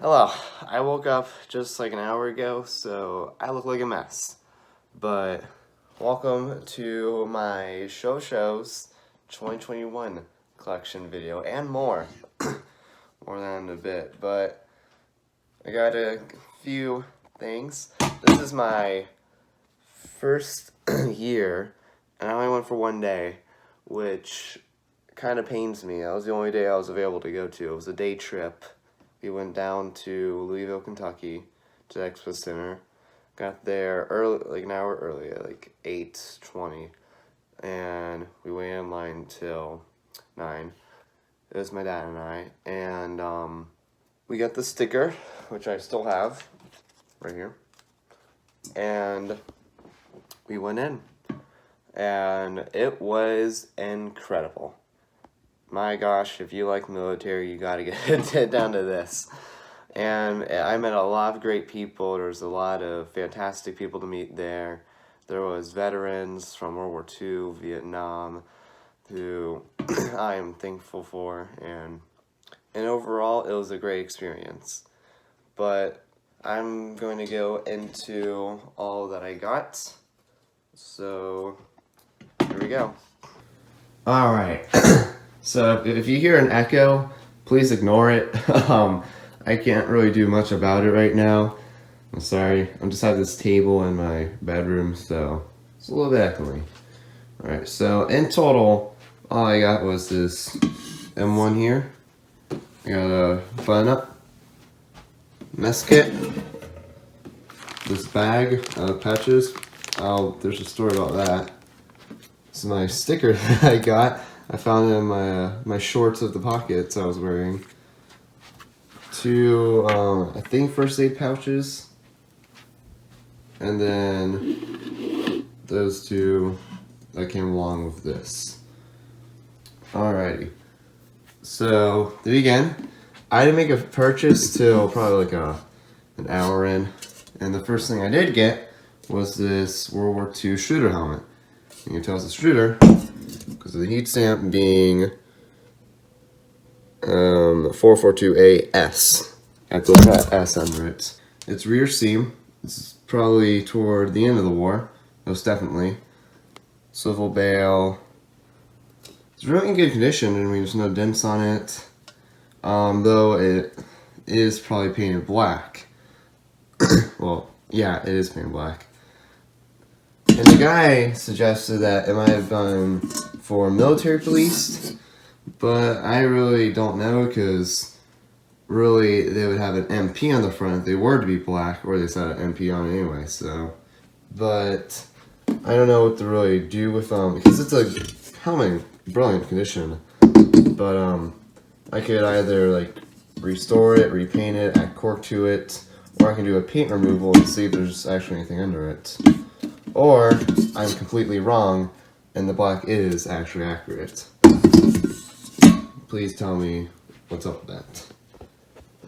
Hello. I woke up just like an hour ago, so I look like a mess. But welcome to my shows 2021 collection video and more. More than a bit, but I got a few things. This is my first year, and I only went for one day, which kind of pains me. That was the only day I was available to go to. It was a day trip. We went down to Louisville, Kentucky, to the Expo Center. Got there early, like an hour early, at like 8:20, and we waited in line till 9. It was my dad and I, and we got the sticker, which I still have, right here, and we went in, and it was incredible. My gosh, if you like military, you gotta get down to this. And I met a lot of great people. There was a lot of fantastic people to meet there. There was veterans from World War II, Vietnam, who I am thankful for, and overall, it was a great experience. But I'm going to go into all that I got. So, here we go. All right. So if you hear an echo, please ignore it. I can't really do much about it right now. I'm sorry. I just have this table in my bedroom, so it's a little bit echoey. All right. So in total, all I got was this M1 here. I got a button-up mess kit. This bag of patches. There's a story about that. This is my sticker that I got. I found it in my shorts of the pockets I was wearing. 2, I think first aid pouches. And then those 2 that came along with this. Alrighty. So, to begin, I didn't make a purchase till probably like an hour in. And the first thing I did get was this World War II Strutter helmet. You can tell it's a Strutter because of the heat stamp being 442AS. Got the S under it. Its rear seam is probably toward the end of the war, most definitely. Swivel bail. It's really in good condition. I mean, there's no dents on it. Though it is probably painted black. Well, yeah, it is painted black. And the guy suggested that it might have been for military police, but I really don't know because really they would have an MP on the front if they were to be black, or they said an MP on it anyway, so. But I don't know what to really do with because it's a helmet in brilliant condition, but I could either like restore it, repaint it, add cork to it, or I can do a paint removal and see if there's actually anything under it. Or I'm completely wrong and the black is actually accurate. Please tell me what's up with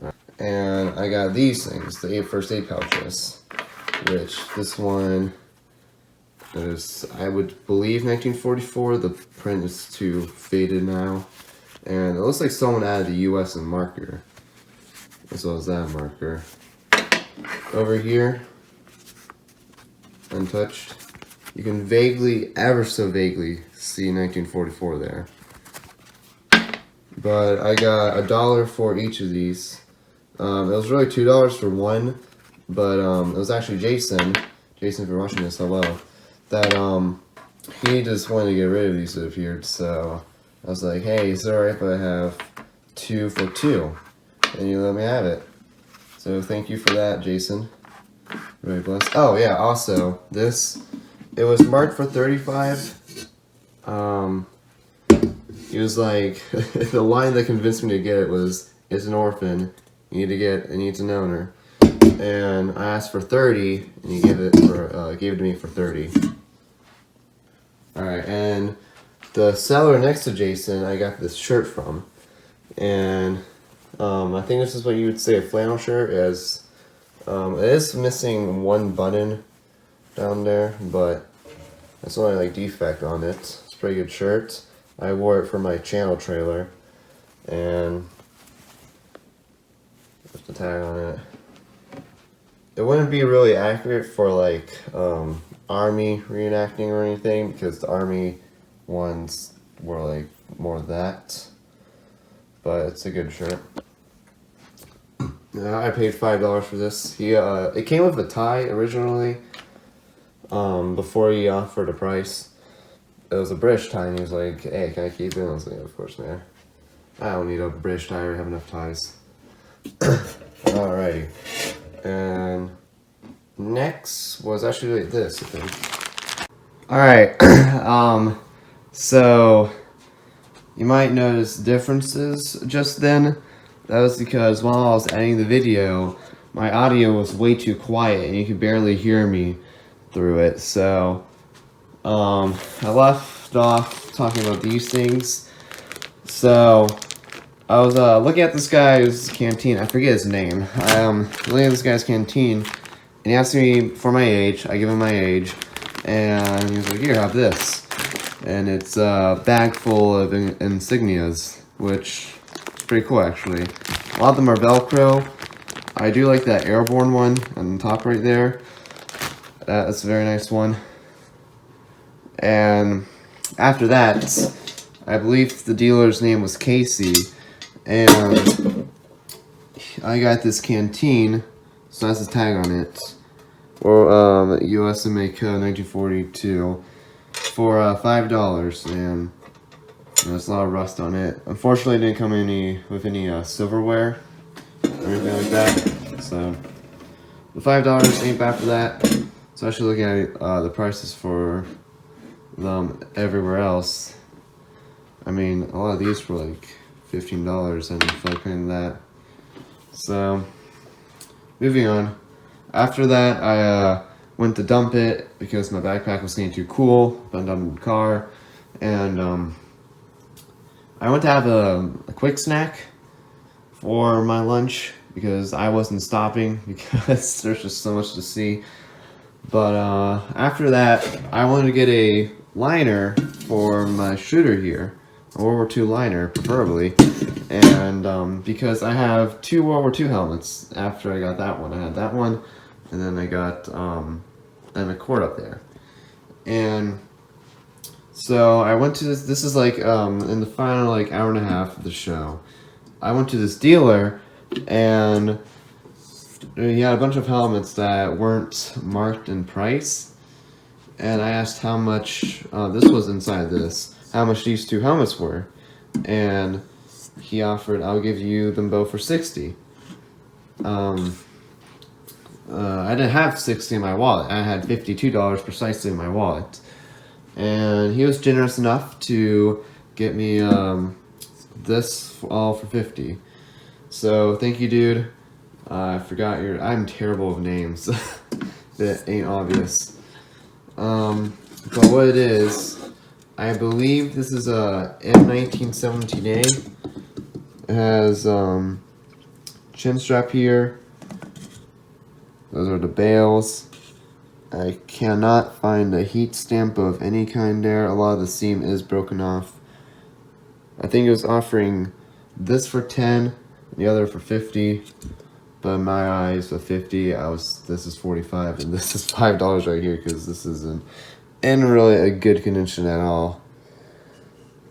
that. And I got these things, the 8 first aid pouches, which this one is, I would believe, 1944. The print is too faded now. And it looks like someone added the US in marker, as well as that marker. Over here, untouched, you can vaguely, ever so vaguely, see 1944 there. But I got $1 for each of these. It was really $2 for one, but it was actually Jason, if you're watching this, hello, that he just wanted to get rid of these, it appeared, so I was like, hey, is it alright if I have 2 for 2? And you let me have it. So thank you for that, Jason. Really blessed. Oh yeah, also, this, it was marked for $35. He was like, the line that convinced me to get it was, it's an orphan, it needs an owner. And I asked for $30, and he gave it to me for $30. Alright, and the seller next to Jason, I got this shirt from. And I think this is what you would say a flannel shirt is. It is missing one button down there, but that's the only like defect on it. It's a pretty good shirt. I wore it for my channel trailer, and just tag on it. It wouldn't be really accurate for like Army reenacting or anything, because the Army ones were like more of that. But it's a good shirt. I paid $5 for this. It came with a tie originally. Before he offered a price, it was a British tie, and he was like, "Hey, can I keep it?" And I was like, "Of course, man. I don't need a British tie. I have enough ties." Alrighty. And next was actually like this, I think. Alright, so you might notice differences just then. That was because while I was editing the video, my audio was way too quiet and you could barely hear me through it. So, I left off talking about these things. So, I was looking at this guy's canteen. I forget his name. Looking at this guy's canteen, and he asked me for my age. I give him my age, and he was like, "Here, have this." And it's a bag full of insignias, which is pretty cool actually. A lot of them are Velcro. I do like that airborne one on the top right there. That's a very nice one. And after that, I believe the dealer's name was Casey, and I got this canteen, so that's the tag on it, or USMA code 1942 for $5, and there's a lot of rust on it. Unfortunately, it didn't come with any silverware or anything like that, so the $5 ain't bad for that. Especially looking at the prices for them everywhere else. I mean, a lot of these were like $15, and I feel like paying that. So, moving on. After that, I went to dump it because my backpack was getting too cool. But I'm in the car, and I went to have a quick snack for my lunch because I wasn't stopping because there's just so much to see. But after that, I wanted to get a liner for my shooter here, a World War II liner, preferably, and because I have 2 World War II helmets. After I got that one, I had that one, and then I got an Accord up there, and so I went to this. This is like in the final like hour and a half of the show. I went to this dealer, and he had a bunch of helmets that weren't marked in price, and I asked how much, this was inside this, how much these 2 helmets were, and he offered, "I'll give you them both for $60. I didn't have $60 in my wallet. I had $52 precisely in my wallet, and he was generous enough to get me this all for $50. So thank you, dude. I forgot I'm terrible with names. That ain't obvious. But what it is, I believe this is a M1917A. It has chin strap here. Those are the bales. I cannot find a heat stamp of any kind there. A lot of the seam is broken off. I think it was offering this for 10, the other for 50. But in my eyes, for 50, this is 45, and this is $5 right here because this isn't in really a good condition at all.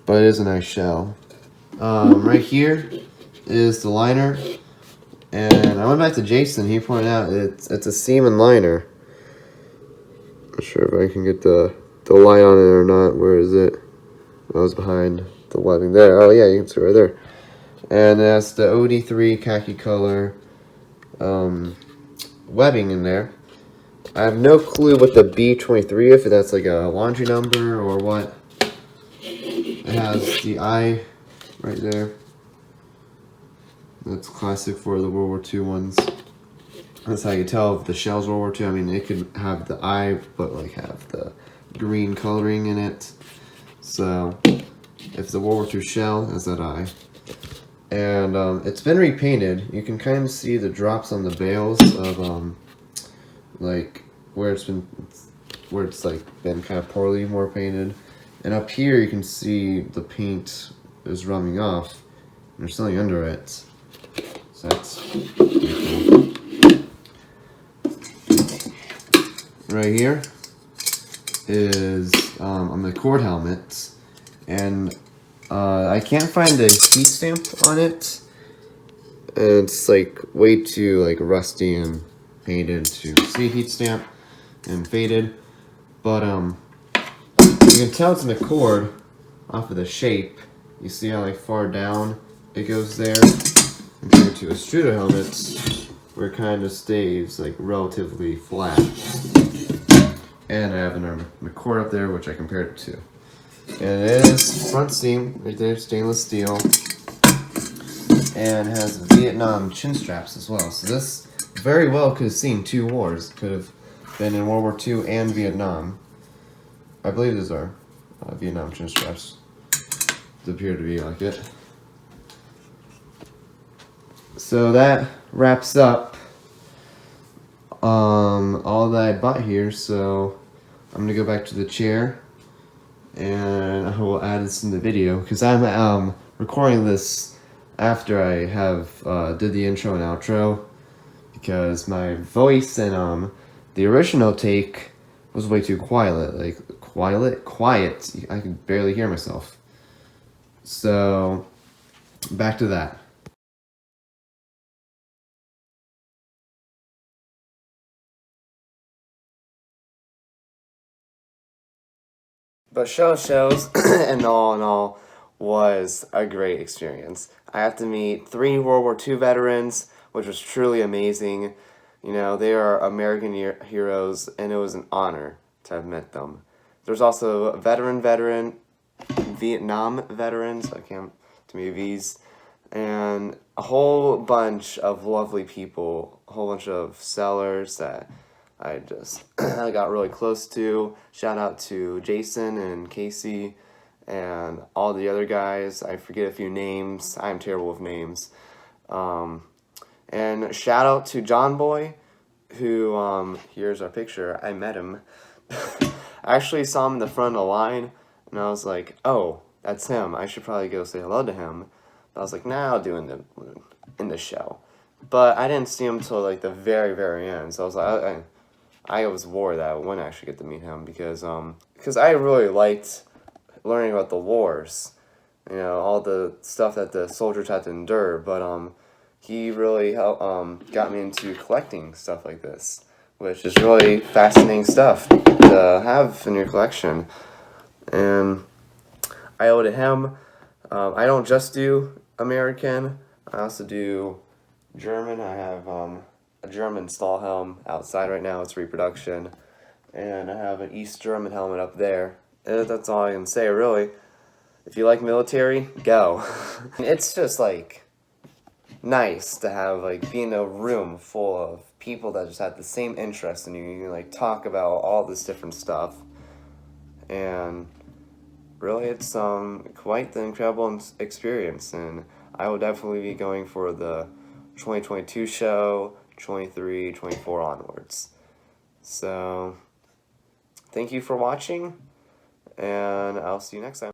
But it is a nice shell. Right here is the liner, and I went back to Jason. He pointed out it's a Seaman liner. Not sure if I can get the light on it or not. Where is it? I was behind the webbing there. Oh yeah, you can see it right there. And that's the OD3 khaki color. Webbing in there. I have no clue what the B23, if that's like a laundry number or what. It has the I right there. That's classic for the World War II ones. That's how you tell if the shell's World War II. I mean, it could have the I, but like have the green coloring in it. So, if it's a World War II shell, that's that I. And it's been repainted. You can kind of see the drops on the bales of like where it's like been kind of poorly more painted. And up here you can see the paint is rubbing off. And there's something under it. So that's pretty cool. Right here is on the cord helmet, and I can't find the heat stamp on it. It's like way too like rusty and faded to see heat stamp and faded, but you can tell it's in the cord off of the shape. You see how like far down it goes there, compared to a Struder helmet where it kind of stays like relatively flat. And I have another cord up there which I compared it to. And it is front seam right there, stainless steel, and has Vietnam chin straps as well. So this very well could have seen 2 wars. Could have been in World War II and Vietnam. I believe these are Vietnam chin straps. They appear to be like it. So that wraps up all that I bought here. So I'm gonna go back to the chair, and I will add this in the video because I'm recording this after I have did the intro and outro, because my voice and the original take was way too quiet. I could barely hear myself. So back to that. But shows, and all in all, was a great experience. I have to meet 3 World War II veterans, which was truly amazing. You know, they are American heroes, and it was an honor to have met them. There's also veteran, Vietnam veterans, I can't, too many V's, and a whole bunch of lovely people, a whole bunch of sellers that I just I got really close to. Shout out to Jason and Casey and all the other guys. I forget a few names. I'm terrible with names. And shout out to John Boy, who, here's our picture. I met him. I actually saw him in the front of the line, and I was like, oh, that's him. I should probably go say hello to him. But I was like, nah, I'll do it in the show. But I didn't see him till like the very, very end. So I was like, I was worried that I wouldn't actually get to meet him because I really liked learning about the wars, you know, all the stuff that the soldiers had to endure. But he really helped got me into collecting stuff like this, which is really fascinating stuff to have in your collection. And I owe it to him. I don't just do American. I also do German. I have a German Stahlhelm outside right now. It's reproduction. And I have an East German helmet up there. And that's all I can say, really. If you like military, go. It's just, like, nice to have, like, be in a room full of people that just have the same interest in you. You can, like, talk about all this different stuff. And really, it's quite the incredible experience. And I will definitely be going for the 2022 show, 23, 24 onwards. So, thank you for watching, and I'll see you next time.